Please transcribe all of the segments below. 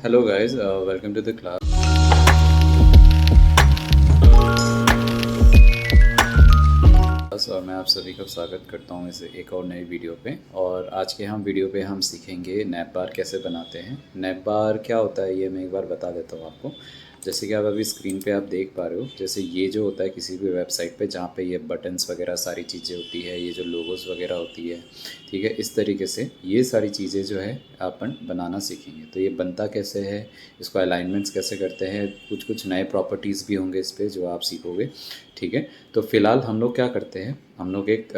Hello guys, welcome to the class. और मैं आप सभी का स्वागत करता हूँ इस एक और नई वीडियो पे। और आज के वीडियो पे हम सीखेंगे नैप बार कैसे बनाते हैं। नैप बार क्या होता है ये मैं एक बार बता देता हूँ आपको। जैसे कि आप अभी स्क्रीन पे आप देख पा रहे हो, जैसे ये जो होता है किसी भी वेबसाइट पे जहाँ पे ये बटन्स वगैरह सारी चीज़ें होती है, ये जो लोगोस वगैरह होती है, ठीक है, इस तरीके से ये सारी चीज़ें जो है अपन बनाना सीखेंगे। तो ये बनता कैसे है, इसको अलाइनमेंट्स कैसे करते हैं, कुछ कुछ नए प्रॉपर्टीज़ भी होंगे इस पर जो आप सीखोगे, ठीक है। तो फ़िलहाल हम लोग क्या करते हैं, हम लोग एक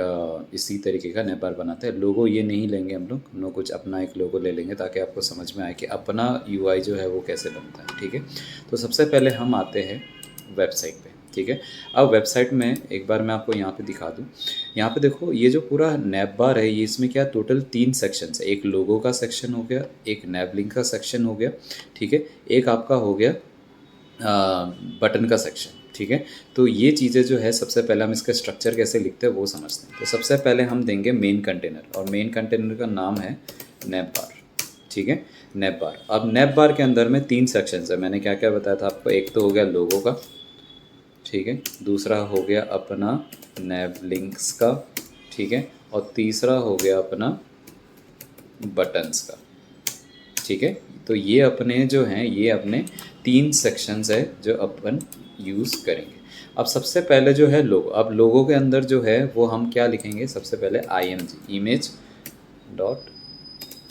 इसी तरीके का नैप बार बनाते हैं। लोगो ये नहीं लेंगे हम लोग कुछ अपना एक लोगो ले लेंगे ताकि आपको समझ में आए कि अपना यूआई जो है वो कैसे बनता है, ठीक है। तो सबसे पहले हम आते हैं वेबसाइट पे, ठीक है। अब वेबसाइट में एक बार मैं आपको यहाँ पे दिखा दूँ। यहाँ पे देखो ये जो पूरा नैप बार है, ये इसमें क्या टोटल 3 सेक्शन है। एक लोगो का सेक्शन हो गया, एक नैप लिंक का सेक्शन हो गया, ठीक है, एक आपका हो गया बटन का सेक्शन, ठीक है। तो ये चीज़ें जो है सबसे पहले हम इसका स्ट्रक्चर कैसे लिखते हैं वो समझते हैं। तो सबसे पहले हम देंगे मेन कंटेनर, और मेन कंटेनर का नाम है नैप बार, ठीक है, नैप बार। अब नैप बार के अंदर में 3 सेक्शंस है। मैंने क्या क्या बताया था आपको। एक तो हो गया लोगो का, ठीक है, दूसरा हो गया अपना नैप लिंक्स का, ठीक है, और तीसरा हो गया अपना बटन्स का, ठीक है। तो ये अपने जो हैं ये अपने 3 सेक्शंस है जो अपन यूज़ करेंगे। अब सबसे पहले जो है लोगो। अब लोगो के अंदर जो है वो हम क्या लिखेंगे, सबसे पहले img इमेज डॉट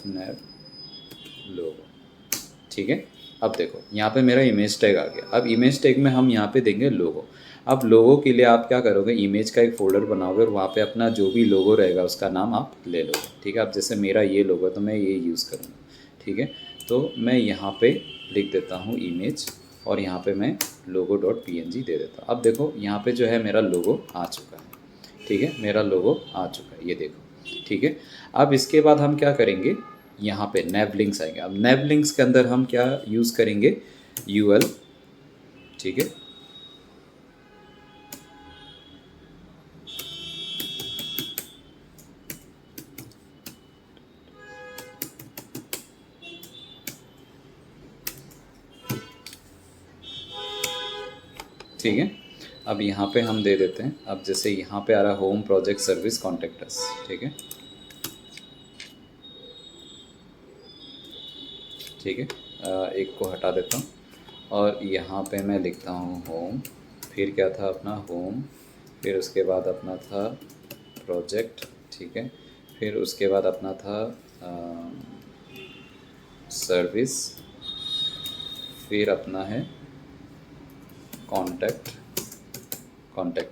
नैप लोगो, ठीक है। अब देखो यहाँ पे मेरा इमेज टैग आ गया। अब इमेज टैग में हम यहाँ पे देंगे लोगो। अब लोगो के लिए आप क्या करोगे, इमेज का एक फ़ोल्डर बनाओगे और वहाँ पे अपना जो भी लोगो रहेगा उसका नाम आप ले लोगे, ठीक है। अब जैसे मेरा ये लोगो तो मैं ये यूज़ करूँगा, ठीक है। तो मैं यहाँ पे लिख देता हूँ इमेज, और यहाँ पे मैं लोगो डॉट png दे देता हूँ। अब देखो यहाँ पे जो है मेरा लोगो आ चुका है, ठीक है, मेरा लोगो आ चुका है, ये देखो, ठीक है। अब इसके बाद हम क्या करेंगे, यहाँ पे नैप लिंक्स आएंगे। अब नैप लिंक्स के अंदर हम क्या यूज़ करेंगे, यूएल, ठीक है। ठीक है, अब यहाँ पे हम दे देते हैं। अब जैसे यहाँ पे आ रहा है home project service contact us, ठीक है, ठीक है। एक को हटा देता हूँ और यहाँ पे मैं लिखता हूँ होम, फिर क्या था अपना होम, फिर उसके बाद अपना था प्रोजेक्ट, ठीक है, फिर उसके बाद अपना था सर्विस, फिर अपना है कॉन्टैक्ट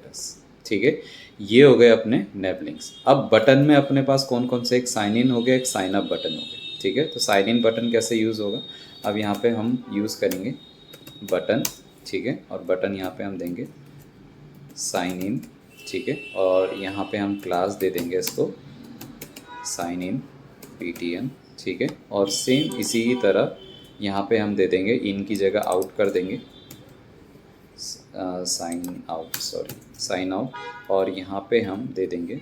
अस, ठीक है। ये हो गए अपने नैप लिंक्स। अब बटन में अपने पास कौन कौन से, एक साइन इन हो गया, एक साइन अप बटन हो गया, ठीक है। तो साइन इन बटन कैसे यूज़ होगा, अब यहाँ पे हम यूज़ करेंगे बटन, ठीक है, और बटन यहाँ पे हम देंगे साइन इन, ठीक है, और यहाँ पे हम क्लास दे देंगे इसको साइन इन ptn, ठीक है। और सेम इसी तरह यहाँ पे हम दे देंगे इन की जगह आउट कर देंगे, साइन आउट, और यहाँ पे हम दे देंगे,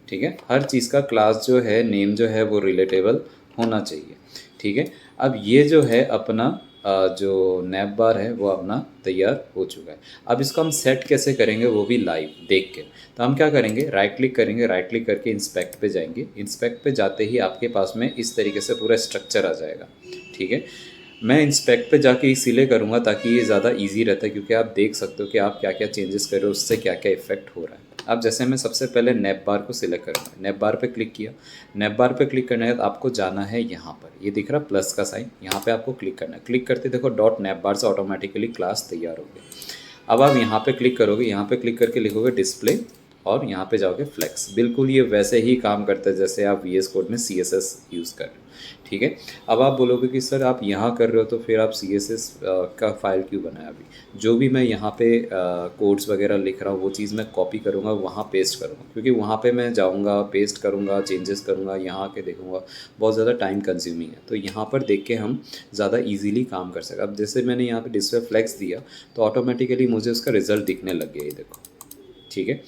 ठीक है। हर चीज़ का क्लास जो है, नेम जो है वो रिलेटेबल होना चाहिए, ठीक है। अब ये जो है अपना जो नैप बार है वो अपना तैयार हो चुका है। अब इसको हम सेट कैसे करेंगे वो भी लाइव देख के। तो हम क्या करेंगे, राइट क्लिक करेंगे, राइट क्लिक करके इंस्पेक्ट पे जाएंगे। इंस्पेक्ट पे जाते ही आपके पास में इस तरीके से पूरा स्ट्रक्चर आ जाएगा, ठीक है। मैं इंस्पेक्ट पे जाके इसीलिए करूँगा ताकि ये ज़्यादा इजी रहता है, क्योंकि आप देख सकते हो कि आप क्या क्या चेंजेस कर रहे हो, उससे क्या क्या इफेक्ट हो रहा है। अब जैसे मैं सबसे पहले नैप बार को सिलेक्ट करूँगा, नैप बार पे क्लिक किया। नैप बार पे क्लिक करने के बाद आपको जाना है यहाँ पर, ये दिख रहा प्लस का साइन, यहाँ पे आपको क्लिक करना है। क्लिक करते देखो डॉट नैप बार से ऑटोमेटिकली क्लास तैयार हो गई। अब आप यहाँ पे क्लिक करोगे, यहाँ पे क्लिक करके लिखोगे डिस्प्ले, और यहाँ पे जाओगे फ्लेक्स। बिल्कुल ये वैसे ही काम करता है जैसे आप VS कोड में CSS यूज़ कर रहे हो, ठीक है। अब आप बोलोगे कि सर आप यहाँ कर रहे हो तो फिर आप CSS का फ़ाइल क्यों बनाया। अभी जो भी मैं यहाँ पे कोड्स वगैरह लिख रहा हूँ वो चीज़ मैं कॉपी करूँगा, वहाँ पेस्ट करूँगा, क्योंकि वहाँ पे मैं जाऊँगा, पेस्ट करूँगा, चेंजेस करूँगा, यहाँ के देखूँगा, बहुत ज़्यादा टाइम कंज्यूमिंग है। तो यहाँ पर देख के हम ज़्यादा ईजिली काम कर सकें। अब जैसे मैंने यहाँ पर डिस्प्ले फ्लेक्स दिया तो ऑटोमेटिकली मुझे उसका रिज़ल्ट दिखने लग गया, ये देखो, ठीक है।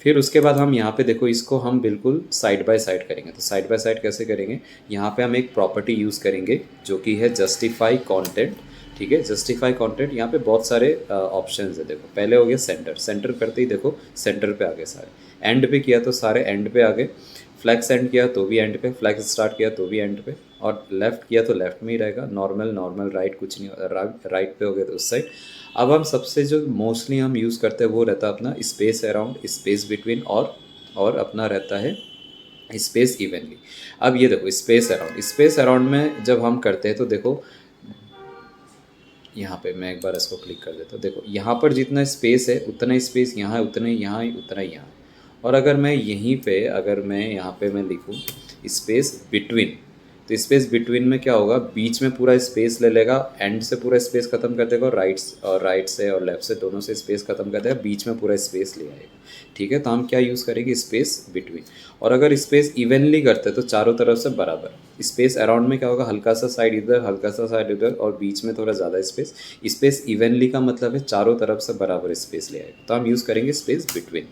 फिर उसके बाद हम यहाँ पे देखो इसको हम बिल्कुल साइड बाय साइड करेंगे। तो साइड बाय साइड कैसे करेंगे, यहाँ पे हम एक प्रॉपर्टी यूज़ करेंगे जो कि है जस्टिफाई कंटेंट। ठीक है, जस्टिफाई कंटेंट, यहाँ पे बहुत सारे ऑप्शंस है। देखो पहले हो गया सेंटर, सेंटर करते ही देखो सेंटर पे आ गए सारे। एंड पे किया तो सारे एंड पे आ गए। फ्लैक्स एंड किया तो भी एंड पे, फ्लैक्स स्टार्ट किया तो भी एंड पे, और लेफ्ट किया तो लेफ्ट में ही रहेगा। नॉर्मल नॉर्मल राइट कुछ नहीं, राइट पे हो गया तो उस साइड। अब हम सबसे जो मोस्टली हम यूज़ करते हैं वो रहता है अपना स्पेस अराउंड, स्पेस बिटवीन, और अपना रहता है स्पेस इवनली। अब ये देखो स्पेस अराउंड, स्पेस अराउंड में जब हम करते हैं तो देखो यहाँ पे मैं एक बार इसको क्लिक कर देता हूँ। देखो यहाँ पर जितना स्पेस है उतना स्पेस यहाँ है, उतना ही यहाँ है, उतना ही यहाँ है। और अगर मैं यहीं पे, अगर मैं यहाँ पे मैं लिखूँ स्पेस बिटवीन, तो स्पेस बिटवीन में क्या होगा, बीच में पूरा स्पेस ले लेगा, एंड से पूरा स्पेस खत्म कर देगा, और राइट से और लेफ्ट से दोनों से स्पेस खत्म कर देगा, बीच में पूरा स्पेस ले आएगा। ठीक है, तो हम क्या यूज़ करेंगे, स्पेस बिटवीन। और अगर स्पेस इवनली करते तो चारों तरफ से बराबर। स्पेस अराउंड में क्या होगा, हल्का सा साइड इधर, हल्का सा साइड इधर, और बीच में थोड़ा ज़्यादा स्पेस। स्पेस इवनली का मतलब है चारों तरफ से बराबर स्पेस ले आएगा, तो हम यूज़ करेंगे स्पेस बिटवीन।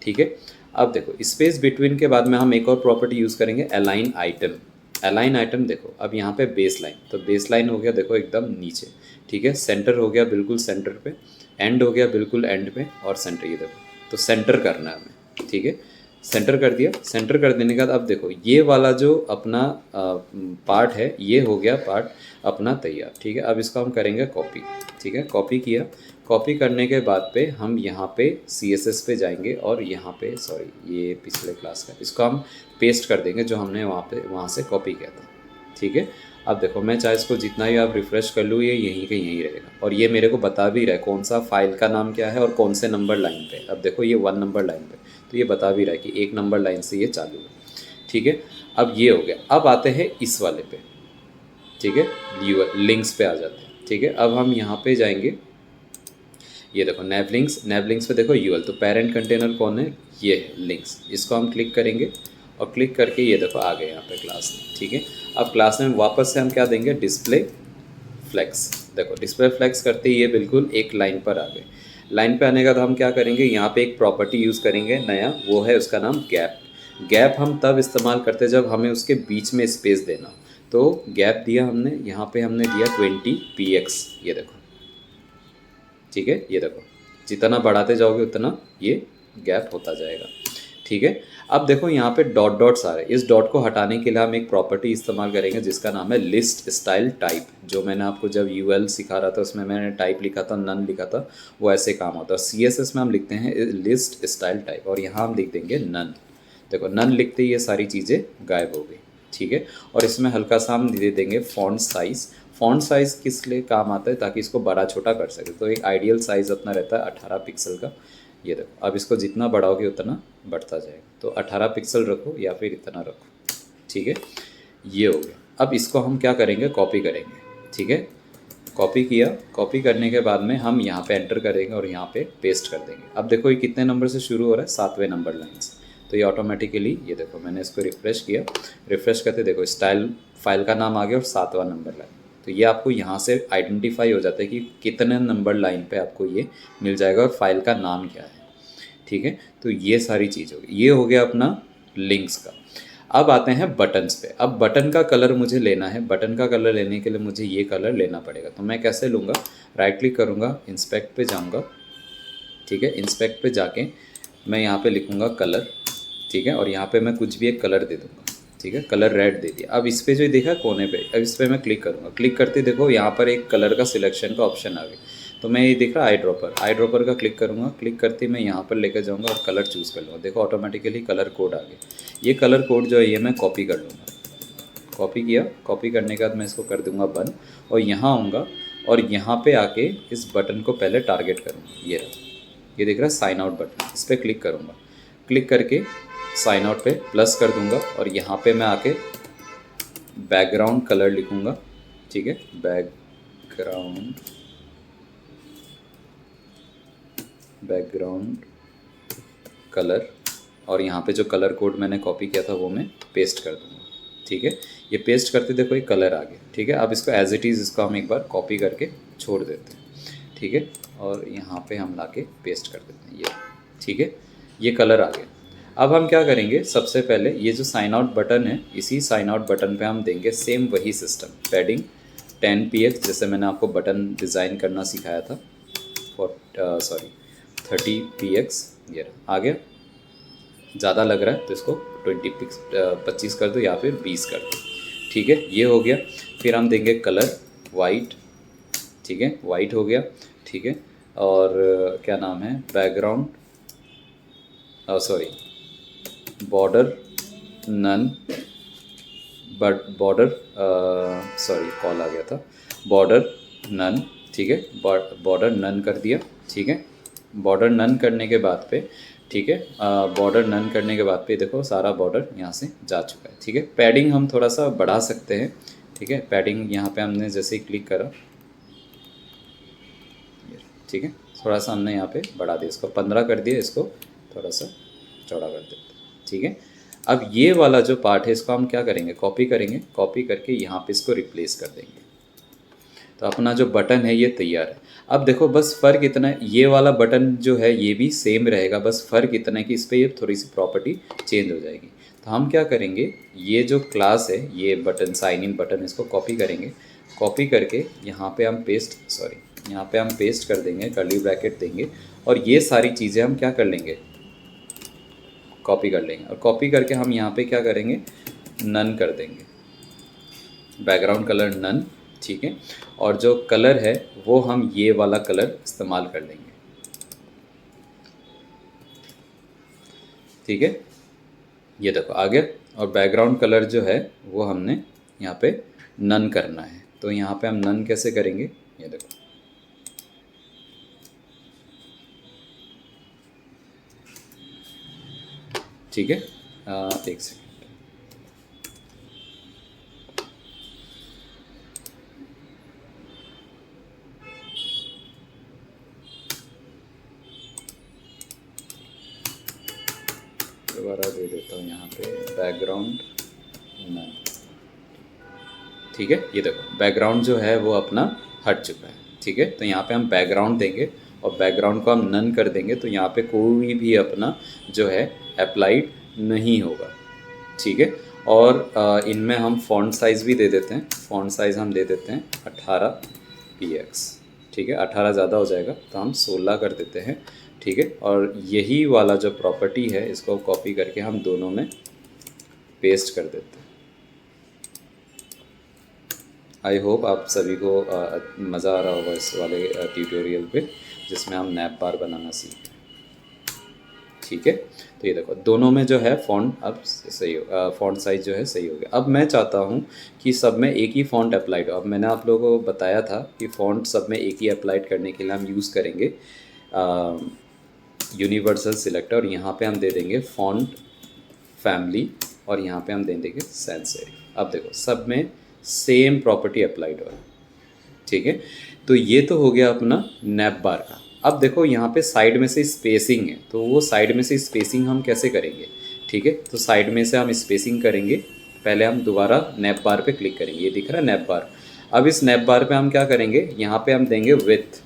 ठीक है, अब देखो स्पेस बिटवीन के बाद में हम एक और प्रॉपर्टी यूज़ करेंगे, अलाइन आइटम। अलाइन आइटम देखो, अब यहाँ पे बेस लाइन, तो बेस लाइन हो गया देखो एकदम नीचे। ठीक है, सेंटर हो गया बिल्कुल सेंटर पे, एंड हो गया बिल्कुल एंड पे, और सेंटर ये देखो, तो सेंटर करना है हमें। ठीक है, सेंटर कर दिया। सेंटर कर देने के बाद अब देखो ये वाला जो अपना पार्ट है ये हो गया पार्ट अपना तैयार। ठीक है, अब इसको हम करेंगे कॉपी। ठीक है, कॉपी किया। कॉपी करने के बाद पे हम यहाँ पे CSS पे जाएंगे, और यहाँ पे सॉरी ये पिछले क्लास का, इसको हम पेस्ट कर देंगे जो हमने वहाँ से कॉपी किया था। ठीक है, अब देखो मैं चाहे इसको जितना ही आप रिफ़्रेश कर लूँ ये यहीं के यहीं रहेगा, और ये मेरे को बता भी रहा है कौन सा फाइल का नाम क्या है और कौन से नंबर लाइन पे। अब देखो ये 1 नंबर लाइन पे, तो ये बता भी रहा है कि 1 नंबर लाइन से ये चालू है। ठीक है, अब ये हो गया। अब आते हैं इस वाले पे। ठीक है, लिंक्स पे आ जाते हैं। ठीक है, अब हम यहाँ पे जाएंगे, ये देखो नैव लिंक्स, नैव लिंक्स पे देखो यूएल, तो पेरेंट कंटेनर कौन है, ये है लिंक्स। इसको हम क्लिक करेंगे, और क्लिक करके ये देखो आ गए यहाँ पे क्लास में। ठीक है, अब क्लास में वापस से हम क्या देंगे, डिस्प्ले फ्लेक्स। देखो डिस्प्ले फ्लेक्स करते ही ये बिल्कुल एक लाइन पर आ गए। लाइन पे आने का तो हम क्या करेंगे, यहाँ पे एक प्रॉपर्टी यूज़ करेंगे नया, वो है उसका नाम गैप। गैप हम तब इस्तेमाल करते हैं जब हमें उसके बीच में स्पेस देना। तो गैप दिया हमने, यहाँ पे हमने दिया 20 px, ये देखो। ठीक है, ये देखो जितना बढ़ाते जाओगे उतना ये गैप होता जाएगा। ठीक है, अब देखो यहाँ पे डॉट डॉट्स आ रहे हैं। इस डॉट को हटाने के लिए हम एक प्रॉपर्टी इस्तेमाल करेंगे जिसका नाम है लिस्ट स्टाइल टाइप। जो मैंने आपको जब यूएल सिखा रहा था उसमें मैंने टाइप लिखा था, नन लिखा था, वो ऐसे काम होता है। CSS में हम लिखते हैं लिस्ट स्टाइल टाइप, और यहाँ हम लिख देंगे नन। देखो नन लिखते ही ये सारी चीज़ें गायब हो गई। ठीक है, और इसमें हल्का सा हम दे देंगे फॉन्ट साइज़। फॉन्ट साइज़ किस लिए काम आता है, ताकि इसको बड़ा छोटा कर सके। तो एक आइडियल साइज़ अपना रहता है 18 पिक्सल का। ये देखो, अब इसको जितना बढ़ाओगे उतना बढ़ता जाएगा। तो 18 पिक्सल रखो या फिर इतना रखो। ठीक है, ये हो गया। अब इसको हम क्या करेंगे, कॉपी करेंगे। ठीक है, कॉपी किया। कॉपी करने के बाद में हम यहाँ पे एंटर करेंगे और यहाँ पे पेस्ट कर देंगे। अब देखो ये कितने नंबर से शुरू हो रहा है, 7वें नंबर लाइन से। तो ये ऑटोमेटिकली, ये देखो मैंने इसको रिफ़्रेश किया, रिफ़्रेश करते देखो स्टाइल फाइल का नाम आ गया और 7वां नंबर लाइन। तो ये आपको यहाँ से आइडेंटिफाई हो जाता है कि कितने नंबर लाइन पे आपको ये मिल जाएगा और फाइल का नाम क्या है। ठीक है, तो ये सारी चीज़ होगी। ये हो गया अपना लिंक्स का। अब आते हैं बटन्स पे। अब बटन का कलर मुझे लेना है। बटन का कलर लेने के लिए मुझे ये कलर लेना पड़ेगा। तो मैं कैसे लूँगा, राइट क्लिक करूँगा, इंस्पेक्ट पे जाऊँगा। ठीक है, इंस्पेक्ट पे जाके मैं यहाँ पे लिखूँगा कलर। ठीक है, और यहाँ पे मैं कुछ भी एक कलर दे दूँगा। ठीक है, कलर रेड दे दिया। अब इस पर जो देखा कोने पे, अब इस पर मैं क्लिक करूँगा। क्लिक करते देखो यहाँ पर एक कलर का सिलेक्शन का ऑप्शन आ गया। तो मैं ये दिख रहा आई ड्रॉपर, आई ड्रॉपर का क्लिक करूँगा। क्लिक करते मैं यहाँ पर लेकर जाऊँगा और कलर चूज़ कर लूँगा। देखो ऑटोमेटिकली कलर कोड आ गया। ये कलर कोड जो है ये मैं कॉपी कर लूँगा। कॉपी किया। कॉपी करने के बाद मैं इसको कर दूँगा बंद, और यहाँ आऊँगा और यहाँ पे आके इस बटन को पहले टारगेट करूँगा। ये रहा, ये दिख रहा है साइन आउट बटन, इस पर क्लिक करूँगा। क्लिक करके साइन आउट पे प्लस कर दूँगा, और यहाँ पे मैं आके बैकग्राउंड कलर लिखूँगा। ठीक है, बैकग्राउंड कलर, और यहाँ पे जो कलर कोड मैंने कॉपी किया था वो मैं पेस्ट कर दूँगा। ठीक है, ये पेस्ट करते देखो ये कलर आ गया। ठीक है, अब इसको एज इट इज़ इसको हम एक बार कॉपी करके छोड़ देते हैं। ठीक है, और यहाँ पे हम लाके पेस्ट कर देते हैं ये। ठीक है, ये कलर आ गया। अब हम क्या करेंगे, सबसे पहले ये जो साइन आउट बटन है, इसी साइन आउट बटन पे हम देंगे सेम वही सिस्टम, पैडिंग 10 px, जैसे मैंने आपको बटन डिज़ाइन करना सिखाया था, फॉर सॉरी 30 px। ये रहा, आ गया। ज़्यादा लग रहा है तो इसको 25 कर दो या फिर 20 कर दो, ठीक है। ये हो गया। फिर हम देंगे कलर वाइट, ठीक है, वाइट हो गया, ठीक है। और क्या नाम है, background sorry border none, but border sorry call आ गया था, बॉर्डर नन, ठीक है, बॉर्डर नन कर दिया, ठीक है। बॉर्डर नन करने के बाद पे, ठीक है, बॉर्डर नन करने के बाद पे देखो सारा बॉर्डर यहाँ से जा चुका है, ठीक है। पैडिंग हम थोड़ा सा बढ़ा सकते हैं, ठीक है। पैडिंग यहाँ पे हमने जैसे ही क्लिक करा, ठीक है, थोड़ा सा हमने यहाँ पे बढ़ा दिया, इसको 15 कर दिया, इसको थोड़ा सा चौड़ा कर देते हैं, ठीक है। अब ये वाला जो पार्ट है इसको हम क्या करेंगे, कॉपी करेंगे, कॉपी करके यहाँ पे इसको रिप्लेस कर देंगे। तो अपना जो बटन है ये तैयार है। अब देखो बस फ़र्क इतना है, ये वाला बटन जो है ये भी सेम रहेगा, बस फ़र्क इतना है कि इस पर ये थोड़ी सी प्रॉपर्टी चेंज हो जाएगी। तो हम क्या करेंगे, ये जो क्लास है, ये बटन साइन इन बटन, इसको कॉपी करेंगे, कॉपी करके यहाँ पे हम पेस्ट सॉरी यहाँ पे हम पेस्ट कर देंगे, कर्ली ब्रैकेट देंगे, और ये सारी चीज़ें हम क्या कर लेंगे, कॉपी कर लेंगे। और कॉपी करके हम यहाँ पे क्या करेंगे, नन कर देंगे, बैकग्राउंड कलर नन, ठीक है। और जो कलर है वो हम ये वाला कलर इस्तेमाल कर लेंगे, ठीक है। ये देखो आ गया। और बैकग्राउंड कलर जो है वो हमने यहाँ पे नन करना है, तो यहाँ पे हम नन कैसे करेंगे, ये देखो, ठीक है। एक सेकेंड, दोबारा दे देता हूँ यहाँ पे बैकग्राउंड नन, ठीक है। ये देखो बैकग्राउंड जो है वो अपना हट चुका है, ठीक है। तो यहाँ पे हम बैकग्राउंड देंगे और बैकग्राउंड को हम नन कर देंगे, तो यहाँ पे कोई भी अपना जो है अप्लाइड नहीं होगा, ठीक है। और इनमें हम फ़ॉन्ट साइज़ भी दे देते हैं, फ़ॉन्ट साइज़ हम दे देते हैं 18 px, ठीक है। 18 ज़्यादा हो जाएगा तो हम 16 कर देते हैं, ठीक है। और यही वाला जो प्रॉपर्टी है इसको कॉपी करके हम दोनों में पेस्ट कर देते हैं। आई होप आप सभी को मज़ा आ रहा होगा इस वाले ट्यूटोरियल पे, जिसमें हम नैप बार बनाना सीखें, ठीक है। तो ये देखो दोनों में जो है फ़ॉन्ट अब सही हो, फ़ॉन्ट साइज़ जो है सही हो गया। अब मैं चाहता हूँ कि सब में एक ही फ़ॉन्ट अप्लाइड हो। अब मैंने आप लोगों को बताया था कि फ़ॉन्ट सब में एक ही अप्लाइड करने के लिए हम यूज़ करेंगे यूनिवर्सल सिलेक्टर, और यहाँ पे हम दे देंगे फ़ॉन्ट फैमिली, और यहाँ पे हम दे देंगे सैंस सेरिफ। अब देखो सब में सेम प्रॉपर्टी अप्लाइड हो रहा है, ठीक है। तो ये तो हो गया अपना नैप बार का। अब देखो यहाँ पे साइड में से स्पेसिंग है, तो वो साइड में से स्पेसिंग हम कैसे करेंगे, ठीक है। तो साइड में से हम स्पेसिंग करेंगे, पहले हम दोबारा नैप बार पे क्लिक करेंगे, ये दिख रहा है नैप बार। अब इस नैप बार पे हम क्या करेंगे, यहाँ पे हम देंगे विथ,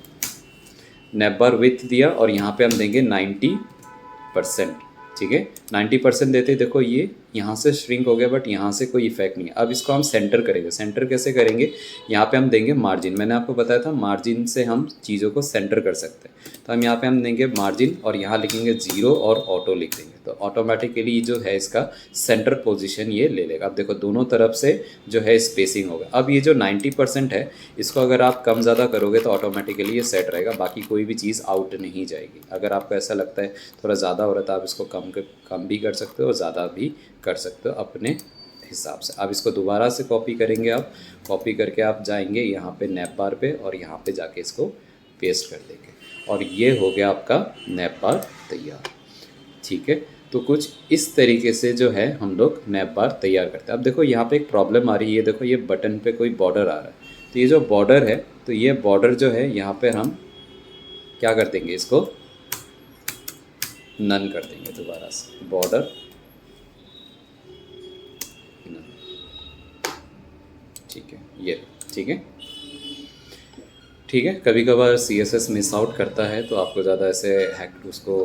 नैप बार विथ दिया, और यहाँ पे हम देंगे 90%, ठीक है। 90% देते देखो ये यहाँ से श्रिंक हो गया, बट यहाँ से कोई इफेक्ट नहीं है। अब इसको हम सेंटर करेंगे, सेंटर कैसे करेंगे, यहाँ पे हम देंगे मार्जिन, मैंने आपको बताया था मार्जिन से हम चीज़ों को सेंटर कर सकते हैं। तो हम यहाँ पे हम देंगे मार्जिन, और यहाँ लिखेंगे 0 और ऑटो लिख देंगे, तो ऑटोमेटिकली जो है इसका सेंटर पोजीशन ये ले लेगा। अब देखो दोनों तरफ से जो है स्पेसिंग होगा। अब ये जो 90% है, इसको अगर आप कम ज़्यादा करोगे तो ऑटोमेटिकली ये सेट रहेगा, बाकी कोई भी चीज़ आउट नहीं जाएगी। अगर आपको ऐसा लगता है थोड़ा ज़्यादा हो रहा है तो आप इसको कम भी कर सकते हो और ज़्यादा भी कर सकते हो अपने हिसाब से। अब इसको दोबारा से कॉपी करेंगे, आप कॉपी करके आप जाएंगे यहाँ पे नैप बार पे, और यहाँ पे जाके इसको पेस्ट कर देंगे, और ये हो गया आपका नैप बार तैयार, ठीक है। तो कुछ इस तरीके से जो है हम लोग नैप बार तैयार करते हैं। अब देखो यहाँ पे एक प्रॉब्लम आ रही है, ये देखो ये बटन पे कोई बॉर्डर आ रहा है, तो ये जो बॉर्डर है, तो ये बॉर्डर जो है यहाँ पे हम क्या कर देंगे, इसको नन कर देंगे दोबारा से, बॉर्डर ठीक है, ये ठीक है, ठीक है, कभी कभार CSS मिस आउट करता है तो आपको ज़्यादा ऐसे हैक उसको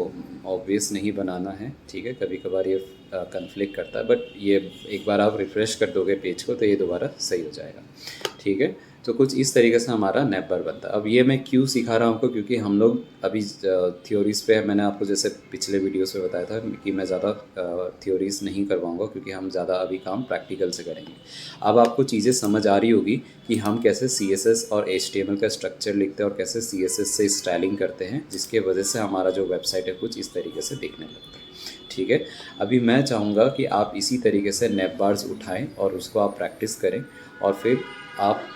ऑब्वियस नहीं बनाना है। ठीक है, कभी कभार ये कन्फ्लिक्ट करता है, बट ये एक बार आप रिफ़्रेश कर दोगे पेज को तो ये दोबारा सही हो जाएगा। ठीक है, तो कुछ इस तरीके से हमारा नैप बार बनता है। अब ये मैं क्यों सिखा रहा हूँ आपको, क्योंकि हम लोग अभी थ्योरीज़ पे, मैंने आपको जैसे पिछले वीडियोस में बताया था कि मैं ज़्यादा थ्योरीज़ नहीं करवाऊँगा, क्योंकि हम ज़्यादा अभी काम प्रैक्टिकल से करेंगे। अब आपको चीज़ें समझ आ रही होगी कि हम कैसे CSS और HTML का स्ट्रक्चर लिखते हैं और कैसे CSS से स्टाइलिंग करते हैं, जिसके वजह से हमारा जो वेबसाइट है कुछ इस तरीके से दिखने लगता है। ठीक है, अभी मैं चाहूँगा कि आप इसी तरीके से नैप बार्स उठाएं और उसको आप प्रैक्टिस करें, और फिर आप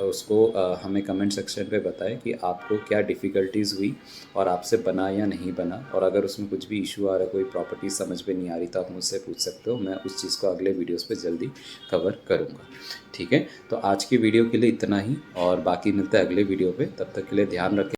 उसको हमें कमेंट सेक्शन पे बताएं कि आपको क्या डिफ़िकल्टीज़ हुई और आपसे बना या नहीं बना। और अगर उसमें कुछ भी इशू आ रहा है, कोई प्रॉपर्टी समझ में नहीं आ रही, तो आप मुझसे पूछ सकते हो। मैं उस चीज़ को अगले वीडियोस पे जल्दी कवर करूँगा। ठीक है, तो आज की वीडियो के लिए इतना ही, और बाकी मिलता है अगले वीडियो पे। तब तक के लिए ध्यान रखें।